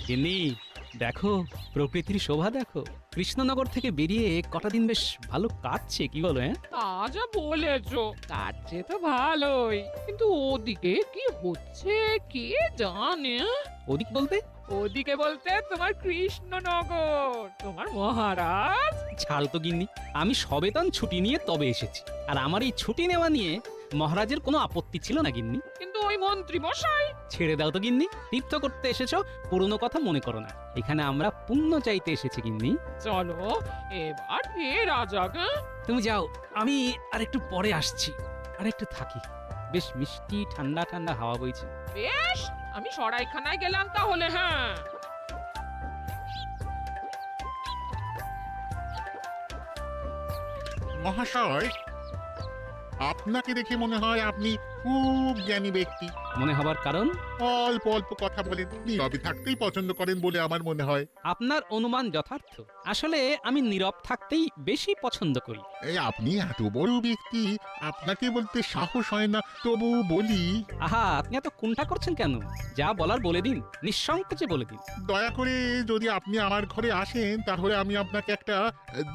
গিন্নি দেখো, প্রকৃতির শোভা দেখো। কৃষ্ণনগর থেকে বেরিয়ে কটা দিন বেশ ভালো কাটছে, কি বলো? হ্যাঁ, তা যা বলেছো, কাটছে তো ভালোই, কিন্তু ওদিকে কি হচ্ছে কে জানে? ওদিক বলতে? ওদিকে বলতে তোমার কৃষ্ণনগর, তোমার মহারাজ। ছাড় তো গিন্নি, আমি সবেতন ছুটি নিয়ে তবে এসেছি, আর আমার এই ছুটি নেওয়া নিয়ে মহারাজের কোনো আপত্তি ছিল না গিন্নি। কিন্তু ওই মন্ত্রী মশাই। ছেড়ে দাও তো গিন্নি, তীর্থ করতে এসেছো, পুরনো কথা মনে করো না। এখানে আমরা পুণ্য চাইতে এসেছি গিন্নি। চলো এবার ফেরা যাক। তুমি যাও, আমি আর একটু পরে আসছি। আর একটু থাকি, বেশ মিষ্টি ঠান্ডা ঠান্ডা হাওয়া বইছে। বেশ, আমি সরাইখানায় গেলাম তাহলে। হ্যাঁ, মহাশয়, আপনাকে দেখে মনে হয় আপনি খুব জ্ঞানী ব্যক্তি। মনে হবার কারণ? অল্প অল্প কথা বলেন, নীরবে থাকতেই পছন্দ করেন বলে আমার মনে হয়। আপনার অনুমান যথার্থ। আসলে আমি নীরব থাকতেই বেশি পছন্দ করি। এই আপনি এত বড় ব্যক্তি, আপনাকে বলতে সাহস হয় না, তবু বলি। আহা, আপনি এত কুণ্ঠা করছেন কেন? যা বলার বলে দিন, নিঃসংকোচে বলে দিন। দয়া করে যদি আপনি আমার ঘরে আসেন, তাহলে আমি আপনাকে একটা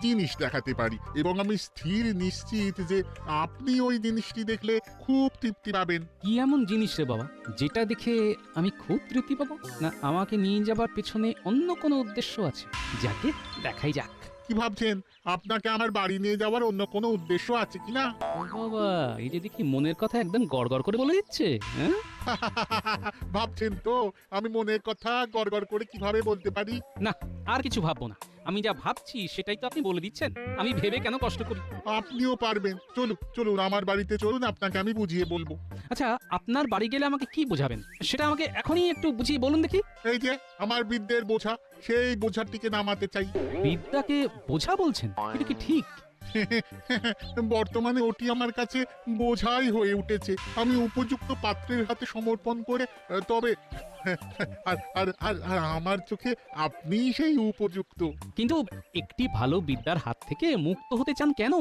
জিনিস দেখাতে পারি, এবং আমি স্থির নিশ্চিত যে আপনি ওই জিনিসটি দেখলে খুব তৃপ্তি পাবেন। কি এমন জিনিস রে বাবা, যেটা দেখে আমি খুব তৃপ্তি পাবো? না আমাকে নিয়ে যাবার পেছনে অন্য কোনো উদ্দেশ্য আছে? যাকে দেখাই যাক। কি ভাবছেন, আপনাকে আমার বাড়ি নিয়ে যাওয়ার অন্য কোনো উদ্দেশ্য আছে কিনা? ও বাবা, এই যে দেখি মনের কথা একদম গড়গড় করে বলে দিচ্ছে। হ্যাঁ, ভাবছেন তো আমি মনের কথা গড়গড় করে কিভাবে বলতে পারি? না আর কিছু ভাববো না। আমি যা ভাবছি সেটাই তো আপনি বলে দিচ্ছেন। আমি ভেবে কেন কষ্ট করি? আপনিও পারবেন। চলুন চলুন, আমার বাড়িতে চলুন, আপনাকে আমি বুঝিয়ে বলবো। আচ্ছা, আপনার বাড়ি গেলে আমাকে কি বোঝাবেন সেটা আমাকে এখনই একটু বুঝিয়ে বলুন দেখি। এই যে আমার বিদ্যের বোঝা, সেই বোঝাটিকে নামাতে চাই। বিদ্যাকে বোঝা বলছেন? এটা কি ঠিক? বর্তমানে ওটি আমার কাছে বোঝাই হয়ে উঠেছে। আমি উপযুক্ত পাত্রের হাতে সমর্পণ করে তবে আর আর আর আর আমার চোখে আপনিই সেই উপযুক্ত। কিন্তু একটি ভালো বিদ্যার হাত থেকে মুক্ত হতে চান কেন?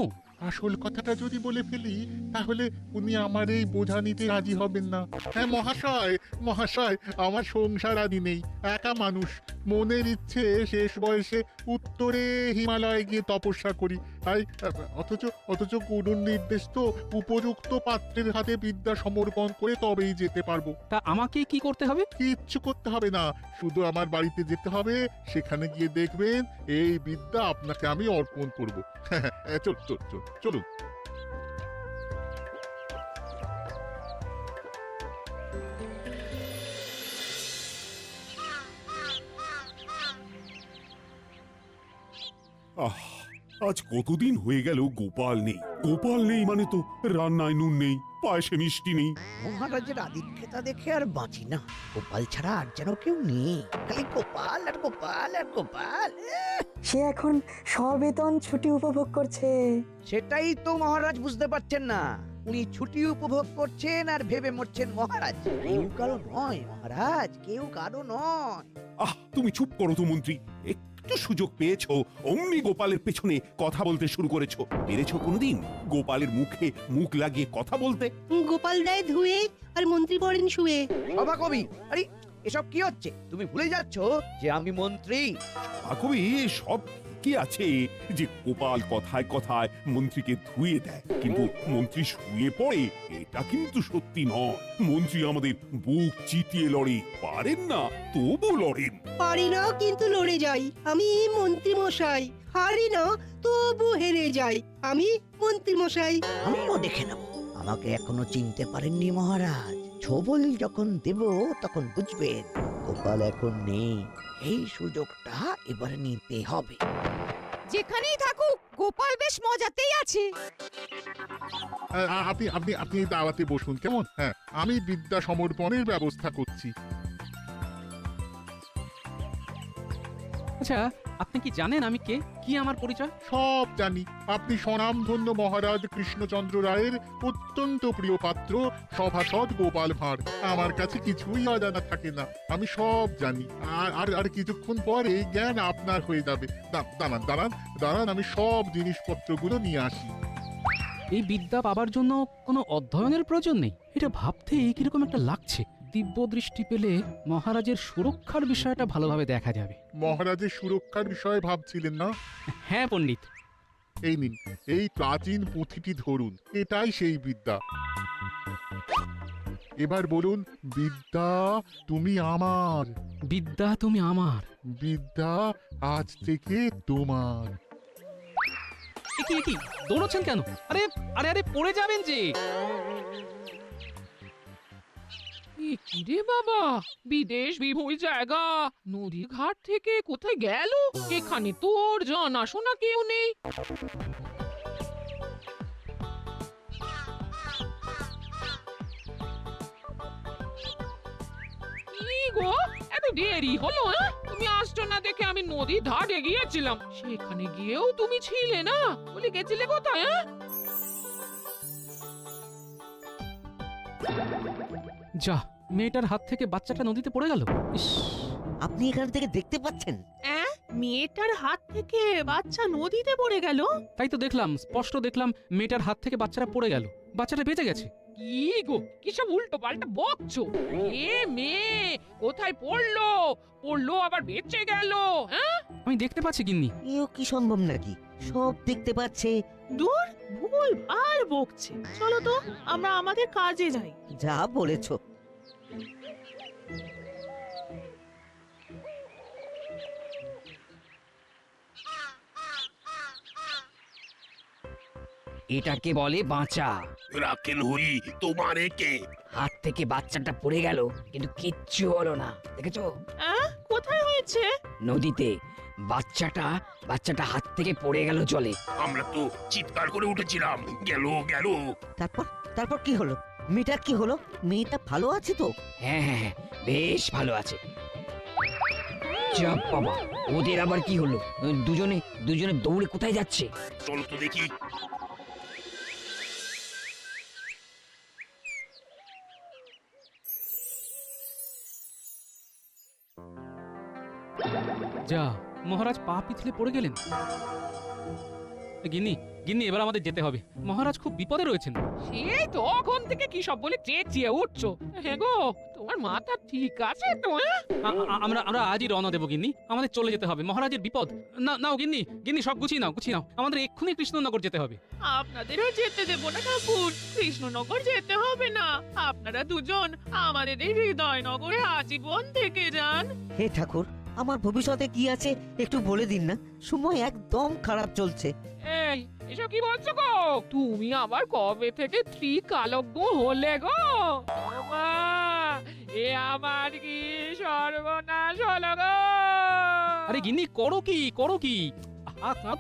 আসল কথাটা যদি বলে ফেলি, তাহলে উনি আমার এই বোঝা নিতে রাজি হবেন না। হ্যাঁ মহাশয়, মহাশয়, আমার সংসার আদি নেই, একা মানুষ। মনের ইচ্ছে শেষ বয়সে উত্তরে হিমালয়ে গিয়ে তপস্যা করি। তাই অথচ অথচ গুরুর নির্দেশ তো উপযুক্ত পাত্রের হাতে বিদ্যা সমর্পণ করে তবেই যেতে পারবো। তা আমাকে কি করতে হবে? কিচ্ছু করতে হবে না, শুধু আমার বাড়িতে যেতে হবে। সেখানে গিয়ে দেখবেন এই বিদ্যা আপনাকে আমি অর্পণ করবো। চল চল চল চলুন। আহ, আজ কতদিন হয়ে গেল গোপাল নেই। গোপাল নেই মানে তো রান্নায় নুন নেই, পায়েসে মিষ্টি নেই। মহারাজের আদিক্ষেতা দেখে আর বাঁচি না। গোপাল ছাড়া আর যেন কেউ নেই, খালি গোপাল আর গোপাল আর গোপাল। সে এখন সবেতন ছুটি উপভোগ করছে। সেটাই তো মহারাজ বুঝতে পারছেন না। উনি ছুটি উপভোগ করছেন আর ভেবে মরছেন মহারাজ। কেউ কারো নয় মহারাজ, কেউ কারো নয়। তুমি চুপ করো তো মন্ত্রী। একটু সুযোগ পেয়েছো, অমনি গোপালের পেছনে কথা বলতে শুরু করেছো। পেরেছো কোনোদিন গোপালের মুখে মুখ লাগিয়ে কথা বলতে? গোপাল দেয় ধুয়ে আর মন্ত্রী পড়েন শুয়ে। বাবা কবি, আরে এসব কি হচ্ছে? তুমি ভুলে যাচ্ছ যে আমি মন্ত্রী। কবি, সব কি আছে যে গোপাল কথায় কথায় মন্ত্রীকে ধুয়ে দেয়, কিন্তু মন্ত্রী শুয়ে পড়ে, এটা কিন্তু সত্যি নয়। মন্ত্রী আমাদের বুক চিতিয়ে লড়ে, পারেন না তবু লড়েন। পারি না কিন্তু লড়ে যাই, আমি মন্ত্রী মশাই। হারি না তবু হেরে যাই, আমি মন্ত্রী মশাই। আমিও দেখে নেব। আমাকে এখনো চিনতে পারেননি মহারাজ। ছবল যখন দেব তখন বুঝবেন গোপাল এখন নেই। এই সুযোগটা এবার নিতে হবে। যেখানেই থাকুক গোপাল বেশ মজাতেই আছে। আপনি আপনি আপনি এই দাওয়াতে বসুন কেমন? হ্যাঁ, আমি বিদ্যা সমর্পণের ব্যবস্থা করছি। আচ্ছা, আপনি কি জানেন আমি কে? কি আমার পরিচয়? সব জানি। আপনি স্বনামধন্য মহারাজ কৃষ্ণচন্দ্র রায়ের অত্যন্ত প্রিয় পাত্র, সভাসদ গোপাল ভাঁড়। আমার কাছে কিছুই অজানা থাকে না, আমি সব জানি। আর আর কিছুক্ষণ পরে জ্ঞান আপনার হয়ে যাবে। দাঁড়ান দাঁড়ান দাঁড়ান, আমি সব জিনিসপত্রগুলো নিয়ে আসি। এই বিদ্যা পাবার জন্য কোনো অধ্যয়নের প্রয়োজন নেই। এটা ভাবতেই কিরকম একটা লাগছে। দিব্য দৃষ্টি পেলে মহারাজের সুরক্ষার বিষয়টা ভালোভাবে দেখা যাবে। মহারাজের সুরক্ষার বিষয়ে ভাবছিলেন না? হ্যাঁ পণ্ডিত। এই নিন, এই প্রাচীন পুঁথিটি ধরুন, এটাই সেই বিদ্যা। এবার বলুন, বিদ্যা তুমি আমার, বিদ্যা তুমি আমার। বিদ্যা আজ থেকে তোমার। কি কি দৌড়চ্ছেন কেন? আরে আরে আরে পড়ে যাবেন যে। এ কি রে বাবা, বিদেশ বিভুঁই জায়গা, নদী ঘাট থেকে কোথায় গেল? এখানে তোর জানাশোনা কেউ নেই। কি গো, এত দেরি হলো? তুমি আসছো না দেখে আমি নদীর ধারে গিয়েছিলাম, সেখানে গিয়েও তুমি ছিলে না। বলে গেছিলে কোথায়? যা, মেয়েটার হাত থেকে বাচ্চাটা নদীতে পড়ে গেল। ইস, আপনি এখান থেকে দেখতে পাচ্ছেন? মেয়েটার হাত থেকে বাচ্চা নদীতে পড়ে গেল। তাই তো দেখলাম, স্পষ্ট দেখলাম মেয়েটার হাত থেকে বাচ্চাটা পড়ে গেল, বাচ্চাটা বেঁচে গেছে। কি গো, কিসব উল্টো পাল্টা বকছো? এ মেয়ে কোথায় পড়লো? পড়লো আবার বেঁচে গেল? হ্যাঁ, আমি দেখতে পাচ্ছি গিন্নি। এও কি সম্ভব নাকি? সব দেখতে পাচ্ছে। দূর, ভুল আর বকছে। চলো তো আমরা আমাদের কাজে যাই। যা বলেছো। এটাকে বলে বাঁচা। রাখেন হরি, তোমার একে হাত থেকে বাচ্চাটা পড়ে গেল, কিন্তু কিচ্ছু হলো না। দেখেছো? কোথায় হয়েছে? নদীতে। বাচ্চাটা হাত থেকে পড়ে গেল জলে। আমরা তো চিৎকার করে উঠেছিলাম, গেল গেল। তারপর তারপর কি হলো? মেয়েটা কি হলো? মেয়েটা ভালো আছে তো? হ্যাঁ হ্যাঁ হ্যাঁ, বেশ ভালো আছে। চাপ বাবা, ওদের আবার কি হলো? দুজনে দৌড়ে কোথায় যাচ্ছে? চলো তো দেখি। যা, মহারাজ পা পিছলে পড়ে গেলেন। গিন্নি গিন্নি, এবার আমাদের যেতে হবে, মহারাজ খুব বিপদে রয়েছেন। সেই তখন থেকে কি সব বলে চেঁচিয়ে উঠছো? হ্যাঁ গো, তোমার মাথা ঠিক আছে তো? আমরা আমরা আজই রওনা দেবো গিন্নি, আমাদের চলে যেতে হবে, মহারাজের বিপদ। না নাও গিন্নি, গিন্নি সব গুছিয়ে নাও, আমাদের এক্ষুনি কৃষ্ণনগর যেতে হবে। আপনাদেরও যেতে দেব না ঠাকুর, কৃষ্ণনগর যেতে হবে না। আপনারা দুজন আমাদের এই হৃদয়নগরে আজীবন থেকে যান। হে ঠাকুর, আমার ভবিষ্যতে কি আছে একটু বলে দিন না। সময় একদম খারাপ চলছে। এই, এসব কি বলছো গো? তুমি আবার কবে থেকে ত্রিকালজ্ঞ হলে গো? মা, এ আমার কি সর্বনাশ হলো গো? আরে গিন্নি, করো কি?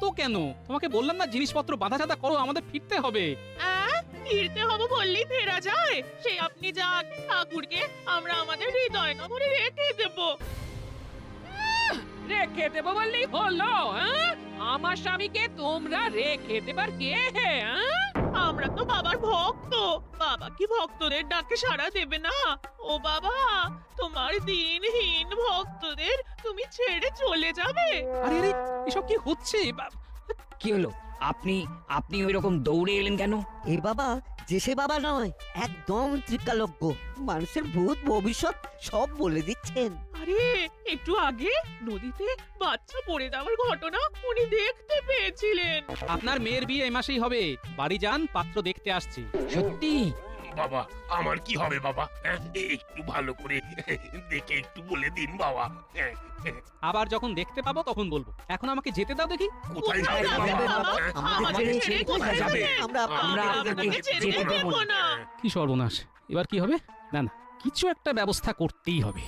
তো কেন? তোমাকে বললাম না, জিনিসপত্র বাঁধা করো, আমাদের ফিরতে হবে। ফিরতে হবে বললেই ফেরা যায়? সেই আপনি যান, ঠাকুরকে আমরা আমাদের হৃদয়নগরে রেখে দেব। রেখে দেবো বললেই হলো? আমার স্বামীকে তোমরা রেখে দেবার কে? আমরা তো বাবার ভক্ত, বাবা কি ভক্তদের ডাকে সাড়া দেবে না? ও বাবা, তোমার দিনহীন ভক্তদের তুমি ছেড়ে চলে যাবে? আরে আরে, এসব কি হচ্ছে? কি হলো? আপনি ওই রকম দৌড়ে এলেন কেন? এ বাবা যে সে বাবা নয়, একদম ত্রিকালজ্ঞ। মানুষের ভূত ভবিষ্যৎ সব বলে দিচ্ছেন। আরে একটু আগে নদীতে বাচ্চা পড়ে যাওয়ার ঘটনা উনি দেখতে পেয়েছিলেন। আপনার মেয়ের বিয়ে এই মাসেই হবে, বাড়ি যান, পাত্র দেখতে আসছি। সত্যি? বাবা, আমার কি হবে বাবা? একটু ভালো করে দেখে একটু বলে দিন বাবা। আবার যখন দেখতে পাবো তখন বলবো, এখন আমাকে যেতে দাও দেখি। কোথায় কোথায় যাবে যাবে বাবা? বাবা? আমাদের ছেড়ে কোথায় যাবে? আমরা আমরা আপনাকে ছেড়ে যেতে দেব দেব না। কি সর্বনাশ, এবার কি হবে? না না, কিছু একটা ব্যবস্থা করতেই হবে।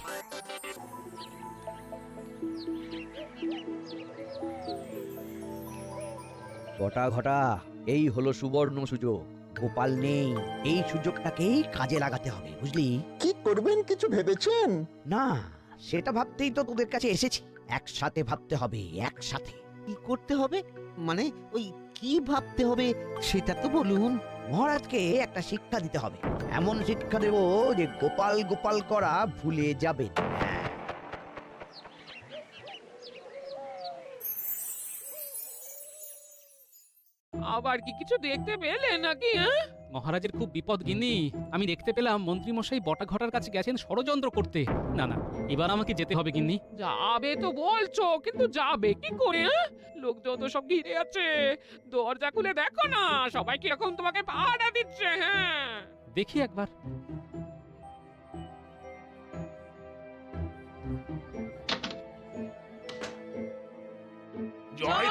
ঘটা এই হলো সুবর্ণ সুযোগ। গোপাল নেই, এই সুযোগটাকেই কাজে লাগাতে হবে, বুঝলি? কি করবেন কিছু ভেবেছেন? না, সেটা ভাবতেই তো তোদের কাছে এসেছি। একসাথে ভাবতে হবে, একসাথে। কি করতে হবে মানে? ওই কি ভাবতে হবে সেটা তো বলুন। মহারাজকে একটা শিক্ষা দিতে হবে, এমন শিক্ষা দেব যে গোপাল গোপাল করা ভুলে যাবে। আবার কি কিছু দেখতে পেলে নাকি? মহারাজের খুব বিপদ গিন্নি। আমি দেখতে পেলাম মন্ত্রী মশাই বটা ঘটার কাছে গেছেন ষড়যন্ত্র করতে। না না, এবার আমাকে যেতে হবে গিন্নি। যাবে তো বলছো, কিন্তু যাবে কি করে? হ্যাঁ? লোকজন তো সব ঘিরে আছে, দরজা খুলে দেখো না, সবাই কিরকম তোমাকে পাহারা দিচ্ছে। হ্যাঁ, দেখি একবার। জয়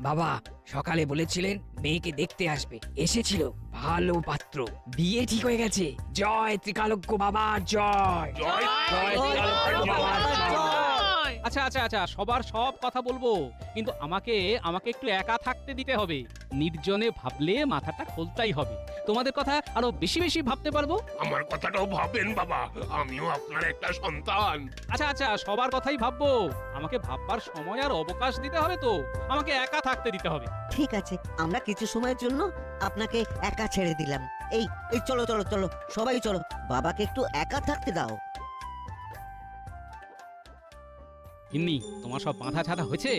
বাবা, সকালে বলেছিলেন মেয়েকে দেখতে আসবে, এসেছিল। ভালো পাত্র, বিয়ে ঠিক হয়ে গেছে। জয় ত্রিকালজ্ঞ বাবা, জয় জয় ত্রিকালজ্ঞ বাবা, জয়। আচ্ছা আচ্ছা আচ্ছা, সবার সব কথা বলবো, কিন্তু আমাকে একটু একা থাকতে দিতে হবে। নির্জনে ভাবলে মাথাটা খোলতাই হবে। তোমাদের কথা আরো বেশি বেশি ভাবতে পারবো। আমার কথাটাও ভাবেন বাবা, আমিও আপনার একটা সন্তান। আচ্ছা আচ্ছা, সবার কথাই ভাববো। আমাকে ভাববার সময় আর অবকাশ দিতে হবে তো, আমাকে একা থাকতে দিতে হবে। ঠিক আছে, আমরা কিছু সময়ের জন্য আপনাকে একা ছেড়ে দিলাম। এই এই চলো চলো চলো, সবাই চলো, বাবাকে একটু একা থাকতে দাও। গিন্নি, তোমার সব বাঁধা ছাধা হয়েছে?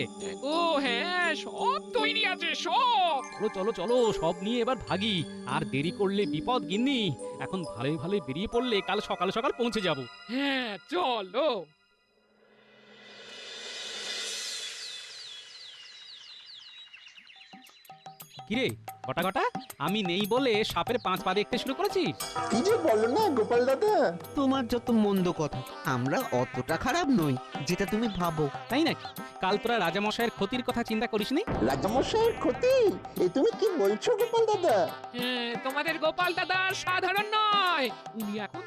ও হ্যাঁ, সব তৈরি আছে সব। চলো চলো চলো, সব নিয়ে এবার ভাগি। আর দেরি করলে বিপদ গিন্নি। এখন ভালোই ভালোই বেরিয়ে পড়লে কাল সকাল সকাল পৌঁছে যাব। হ্যাঁ চলো। কিরে গটা গটা, আমি নেই বলে সাপের 5 পা দেখতে শুরু করেছিস? কি যে বলো না গোপাল দাদা, তোমার যত মন্দ কথা, আমরা অতটা খারাপ নই যেটা তুমি ভাবো। তাই নাকি? কাল তোরা রাজামশাইয়ের ক্ষতির কথা চিন্তা করিসনি? রাজামশাইয়ের ক্ষতি? এ তুমি কি বলছো গোপাল দাদা? হ্যাঁ, তোমাদের গোপাল দাদা সাধারণ নয়, উনি এখন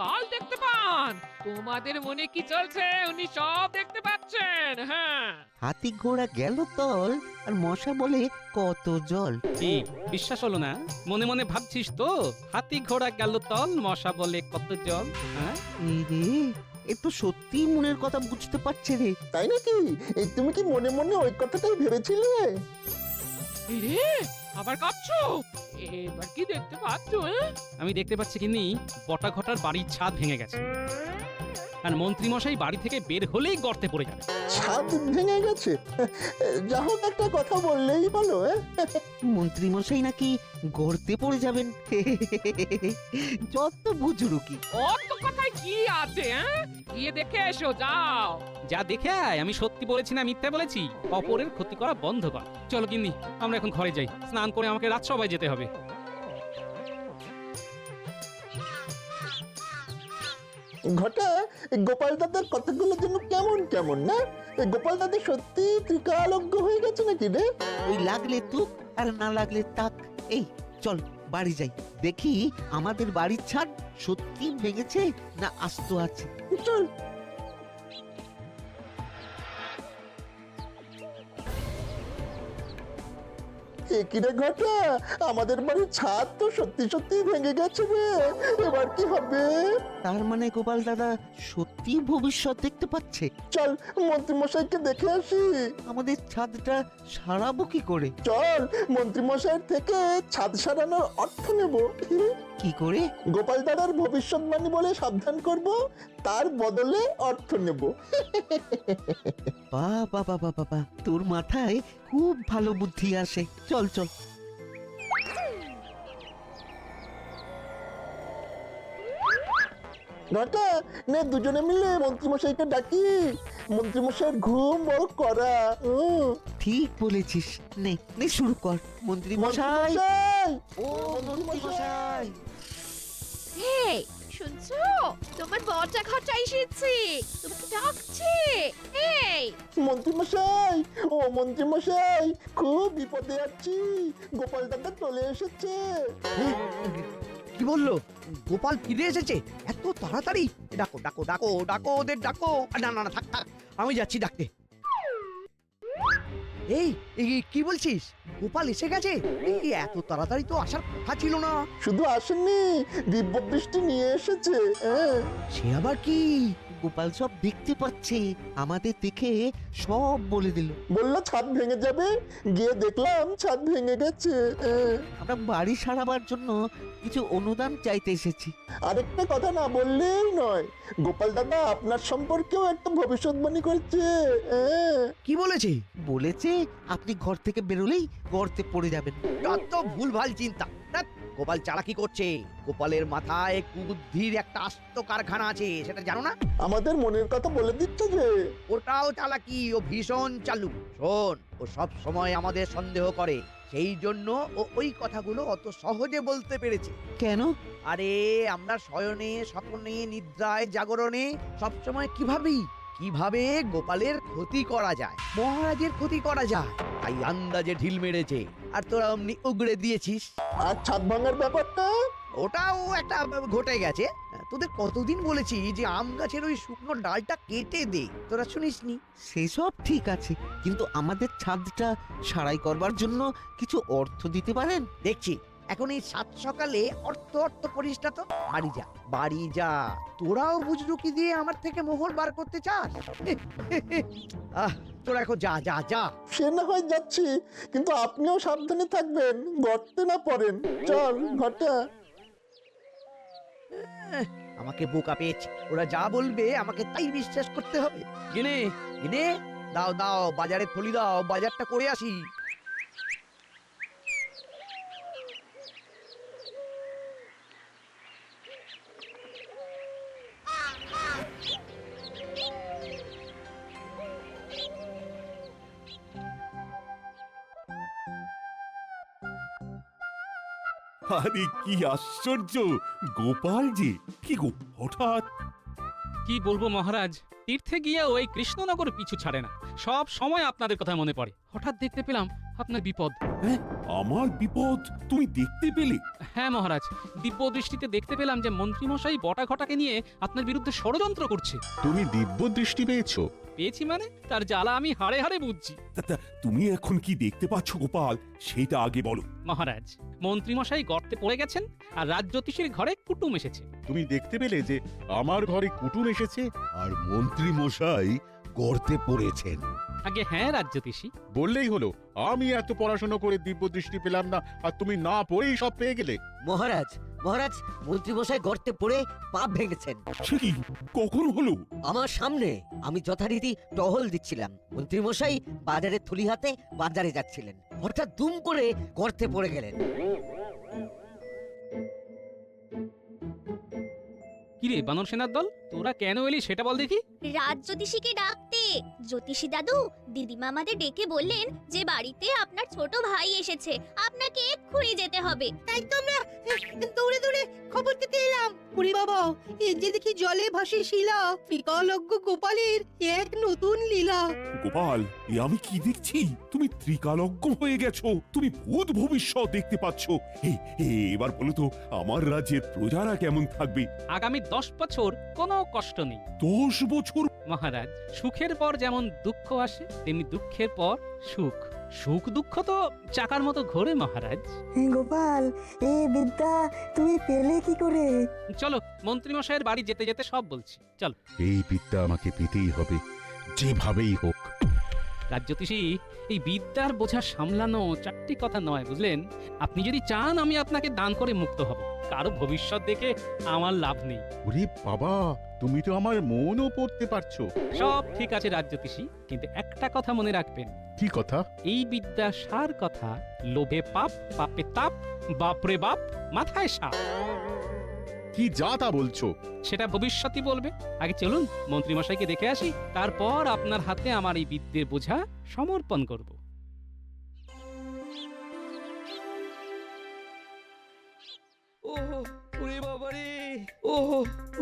কাল দেখতে পান। তোমাদের মনে কি চলছে উনি সব দেখতে পাচ্ছেন। হ্যাঁ, হাতি ঘোড়া গেল তল, আর মশা বলে কত জল। কি বিশ্বাস হলো না? মনে মনে ভাবছিস তো হাতি ঘোড়া গেল তল, মশা বলে কত জল। হ্যাঁ, এই রে, এ তো সত্যি মনের কথা বুঝতে পারছে রে। তাই নাকি? এই তুমি কি মনে মনে ওই কথাটাই ভেবেছিলে? এই রে, আবার কাঁপছো? এবার কি দেখতে পাচ্ছ? আমি দেখতে পাচ্ছি কিন্নি, বটা ঘটার বাড়ির ছাদ ভেঙে গেছে। আর মন্ত্রী মশাই বাড়ি থেকে বের হলেই গর্তে পড়ে যাবে। ছাদ ভেঙে গেছে? যা হোক, একটা কথা বললেই বলো। মন্ত্রী মশাই নাকি গর্তে পড়ে যাবেন? যত বুজরুকি। অত কথায় কি আছে? হ্যাঁ, গিয়ে দেখে এসো, যাও। যা দেখে আয়, আমি সত্যি বলেছি না মিথ্যে বলেছি? অপরের ক্ষতি করা বন্ধ কর। চলো গিন্নি, আমরা এখন ঘরে যাই। স্নান করে আমাকে রাজসভায় যেতে হবে। ঘটা, গোপাল দাদার কথাগুলো যেন কেমন কেমন না? গোপাল দাদা সত্যি ত্রিকালজ্ঞ হয়ে গেছে নাকি রে? ওই লাগলে তুক আর না লাগলে তাক। এই চল বাড়ি যাই, দেখি আমাদের বাড়ির ছাদ সত্যি ভেঙেছে না আস্ত আছে। চল। কিরে ঘটা, আমাদের বাড়ির ছাদ তো সত্যি সত্যি ভেঙে গেছে রে, এবার কি হবে? তার মানে গোপাল দাদা সত্যি ভবিষ্যৎ দেখতে পাচ্ছে। চল মন্ত্রী মশাইকে দেখে আসি। আমাদের ছাদটা সারাবো কি করে? চল মন্ত্রী মশাইয়ের থেকে ছাদ সারানোর অর্থ নেব। কি করে? গোপাল দাদার ভবিষ্যৎবাণী বলে সাবধান করব, তার বদলে অর্থ নেব। বাবা বাবা বাবা, তোর মাথায় খুব ভালো বুদ্ধি আসে। চল চল। ঘটা, নে দুজনে মিলে মন্ত্রী মশাইকে ডাকি। মন্ত্রী মশাইয়ের ঘুম বড় করা। ঠিক বলেছিস, নে নে শুরু কর। মন্ত্রী মশাই, ও মন্ত্রী মশাই। এই শুনছো, তোমার বটা ঘটা এসেছে, তোমাকে ডাকছে। এই মন্ত্রী মশাই, ও মন্ত্রী মশাই, খুব বিপদে আছি, গোপাল দাদা চলে এসেছে। কি বললো? গোপাল ফিরে এসেছে এত তাড়াতাড়ি? ডাকো ডাকো ডাকো ডাকো, ওদের ডাকো। না না না, থাক থাক, আমি যাচ্ছি ডাকতে। এই কি বলছিস? গোপাল এসে গেছে? এই এত তাড়াতাড়ি তো আসার কথা ছিল না। শুধু আসেননি, দিব্য দৃষ্টি নিয়ে এসেছে। সে আবার কি? গোপাল সব দেখতে পাচ্ছে, আমাদের দেখে সব বলে দিল। বললো ছাদ ভেঙে যাবে, গিয়ে দেখলাম ছাদ ভেঙে গেছে। আমরা বাড়ি সারাবার জন্য কিছু অনুদান চাইতে এসেছি। আরেকটা কথা না বললেই নয়, গোপাল দাদা আপনার সম্পর্কেও একটা ভবিষ্যৎবাণী করেছে। কি বলেছে? বলেছে আপনি ঘর থেকে বেরোলেই গর্তে পড়ে যাবেন। যত ভুলভাল চিন্তা। ধ্যাৎ, গোপাল চালাকি করছে। গোপালের মাথায় কুবুদ্ধির একটা আস্ত কারখানা আছে, সেটা জানো না? আমাদের মনের কথা বলে দিচ্ছে যে। ওটাও চালাকি, ও ভীষণ চালু। শোন, ও সব সময় আমাদের সন্দেহ করে, সেই জন্য ও ওই কথাগুলো অত সহজে বলতে পেরেছে। কেন? আরে আমরা শয়নে স্বপ্নে নিদ্রায় জাগরণে সবসময় কিভাবে গোপালের ক্ষতি করা যায়, মহারাজের ক্ষতি করা যায়, তাই আন্দাজে ঢিল মেরেছে। আর তোরা অমনি উগড়ে দিয়েছিস। আর ছাদ ভাঙার ব্যাপারটা? ওটাও একটা ঘটে গেছে। তোদের কতদিন বলেছি যে আম গাছের ওই শুকনো ডালটা কেটে দে, তোরা শুনিসনি। সেসব ঠিক আছে, কিন্তু আমাদের ছাদটা সারাই করবার জন্য কিছু অর্থ দিতে পারেন? দেখছি এখন এই সাত সকালে অর্থ করিস না তো। বাড়ি যা। তোরাও বুঝলুকি দিয়ে আমার থেকে মোহর বার করতে চাস? তোরা এখন যা যা যা। সে না হয় যাচ্ছি, কিন্তু আপনিও সাবধানে থাকবেন, গর্তে না পড়েন। চল ঘটা। আমাকে বোকা পেয়েছে। ওরা যা বলবে আমাকে তাই বিশ্বাস করতে হবে। গিনে গিনে দাও বাজারে থলি দাও, বাজারটা করে আসি। আরে কি আশ্চর্য, গোপাল যে কি গো হঠাৎ। কি বলবো মহারাজ, তীর্থে গিয়ে ওই কৃষ্ণনগর পিছু ছাড়ে না। সব সময় আপনাদের কথা মনে পড়ে। হঠাৎ দেখতে পেলাম আপনার বিপদ। আমার বিপদ তুমি দেখতে পেলে? হ্যাঁ মহারাজ, দিব্য দৃষ্টিতে দেখতে পেলাম যে মন্ত্রীমশাই বটা ঘটাকে নিয়ে আপনার বিরুদ্ধে ষড়যন্ত্র করছে। তুমি দিব্য দৃষ্টি পেয়েছো? পেয়েছি মানে তার জ্বালা আমি হাড়ে হাড়ে বুঝছি। তা তুমি এখন কি দেখতে পাচ্ছ গোপাল, সেটা আগে বলো। মহারাজ, মন্ত্রীমশাই গর্তে পড়ে গেছেন আর রাজজ্যোতিষীর ঘরে কুটুম এসেছে। তুমি দেখতে পেলে যে আমার ঘরে কুটুম এসেছে আর মন্ত্রী মশাই গর্তে পড়েছেন? আগে হ্যাঁ রাজজ্যোতিষী। বললেই হলো, আমি এত পড়াশোনা করে দিব্য দৃষ্টি পেলাম না, আর তুমি না পড়েই সব পেয়ে গেলে। মহারাজ মন্ত্রীমশাই গর্তে পড়ে পা ভেঙেছেন। সে কি, কখন হলো? আমার সামনে। আমি যথারীতি টহল দিচ্ছিলাম, মন্ত্রীমশাই বাজারের থলি হাতে বাজারে যাচ্ছিলেন, হঠাৎ দুম করে গর্তে পড়ে গেলেন। কিরে বানর সেনার দল, তোরা কেন এলি সেটা বল দেখি। রাজ জ্যোতিষীকে ডাকতে। জ্যোতিষী দাদু, দিদিমা আমাদের ডেকে বললেন যে বাড়িতে আপনার ছোট ভাই এসেছে, আপনাকে এক্ষুনি যেতে হবে। তাই তো আমরা দৌড়ে দৌড়ে খবর দিতে এলাম। ওরে বাবা, এই যে দেখি জলে ভাসে শিলা, ত্রিকালজ্ঞ গোপালের এক নতুন লীলা। গোপাল, এ আমি কি দেখছি? তুমি ত্রিকালজ্ঞ হয়ে গেছো, তুমি ভূত ভবিষ্যৎ দেখতে পাচ্ছ। এবার বলো তো, আমার রাজ্যের প্রজারা কেমন থাকবে? আগামী 10 বছর কোনো কষ্ট নেই 10 বছর? মহারাজ, সুখের পর যেমন দুঃখ আসে, তেমনি দুঃখের পর সুখ। সুখ দুঃখ তো চাকার মতো ঘোরে মহারাজ। গোপাল, এই বিদ্যা তুমি পেলে কি করে? চলো মন্ত্রীমশাইয়ের বাড়ি যেতে যেতে সব বলছি, চলো। এই বিদ্যা আমাকে পেতেই হবে, যেভাবেই হোক। রাজজ্যোতিষী, এই বিদ্যার বোঝা সামলানো চারটি কথা নয়, বুঝলেন? আপনি যদি চান আমি আপনাকে দান করে মুক্ত হব, কারো ভবিষ্যৎ দেখে আমার লাভ নেই। ওরে বাবা, তুমি তো আমার মনও পড়তে পারছো। সব ঠিক আছে রাজজ্যোতিষী, কিন্তু একটা কথা মনে রাখবেন। কি কথা? এই বিদ্যা সার কথা, লোভে পাপ, পাপে তাপ, বাপরে বাপ, মাথায় সাপ। কি যা তা বলছো? সেটা ভবিষ্যৎই বলবে। আগে চলুন মন্ত্রীমশাইকে দেখে আসি, তারপর আপনার হাতে আমার এই বিদ্যের বোঝা সমর্পণ করব। ওরে বাবারে,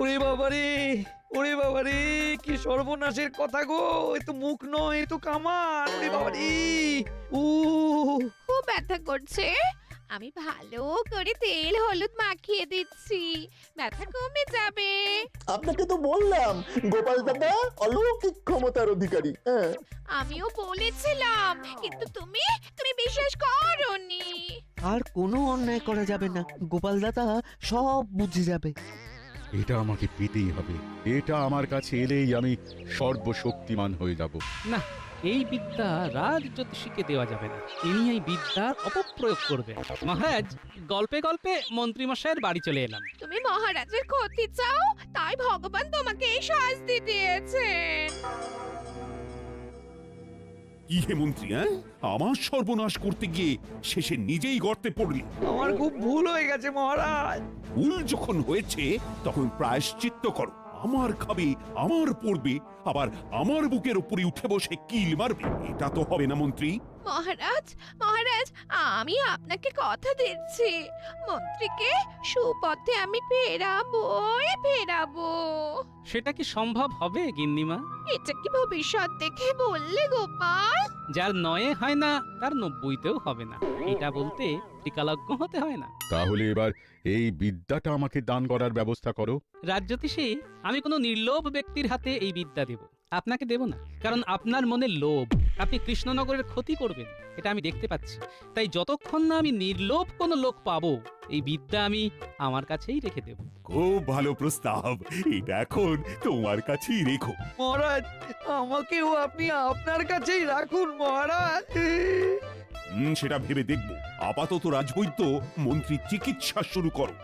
ওরে বাবারে, ওরে বাবারে, কি সর্বনাশের কথা গো! এ তো মুখ নয়, এ তো কামান। ওরে বাবারে, খুব ব্যথা করছে। আমি ভালো করে তেল হলুদ মাখিয়ে দিচ্ছি, ব্যথা কমে যাবে। আপনাকে তো বললাম গোপাল দাদা অলৌকিক ক্ষমতার অধিকারী। আমিও বলেছিলাম, কিন্তু তুমি বিশ্বাস করোনি। আর কোনো অন্যায় করা যাবে না, গোপাল দাদা সব বুঝে যাবে। এটা আমাকে পেতেই হবে। এটা আমার কাছে এলেই আমি সর্বশক্তিমান হয়ে যাব। না, এই বিদ্যা রাজ জ্যোতিষীকে দেওয়া যাবে না। ইনি এই বিদ্যার অপপ্রয়োগ করবেন। মহারাজ, গল্পে গল্পে মন্ত্রীমশাইয়ের বাড়ি চলে এলাম। তুমি মহারাজের ক্ষতি চাও, তাই ভগবান তোমাকে এই শাস্তি দিয়েছেন। কি হে মন্ত্রী, হ্যাঁ? আমার সর্বনাশ করতে গিয়ে শেষে নিজেই গর্তে পড়লি। আমার খুব ভুল হয়ে গেছে মহারাজ। ভুল যখন হয়েছে তখন প্রায়শ্চিত্ত করো। আমার খাবে, আমার পড়বে, আবার আমার বুকের উপরে উঠে বসে কিল মারবে। এটা তো হবে না মন্ত্রী। মহারাজ, মহারাজ, আমি আপনাকে কথা দিচ্ছি, মন্ত্রীকে সুপথে আমি ফেরাবো। সেটা কি সম্ভব হবে গিন্নিমা? এটা কি ভবিষ্যৎ দেখে বললে গোপাল? যার নয়ে হয় না তার 90তেও হবে না, এটা বলতে ত্রিকালজ্ঞ হতে হয় না। তাহলে এবার এই বিদ্যাটা আমাকে দান করার ব্যবস্থা করো। রাজজ্যোতিষী, আমি কোনো নির্লোভ ব্যক্তির হাতে এই বিদ্যা দেব, আপনাকে দেব না। কারণ আপনার মনে লোভ, আপনি কৃষ্ণনগরের ক্ষতি করবেন, এটা আমি দেখতে পাচ্ছি। তাই যতক্ষণ না আমি নির্লোভ কোনো লোক পাবো, এই বিদ্যা আমি আমার কাছেই রেখে দেব। খুব ভালো প্রস্তাব, এটা এখন তোমার কাছেই রেখো। মহারাজ, আমাকেও আপনি আপনার কাছেই রাখুন মহারাজ। সেটা ভেবে দেখবো। আপাতত রাজবৈদ্য মন্ত্রী চিকিৎসা শুরু করো।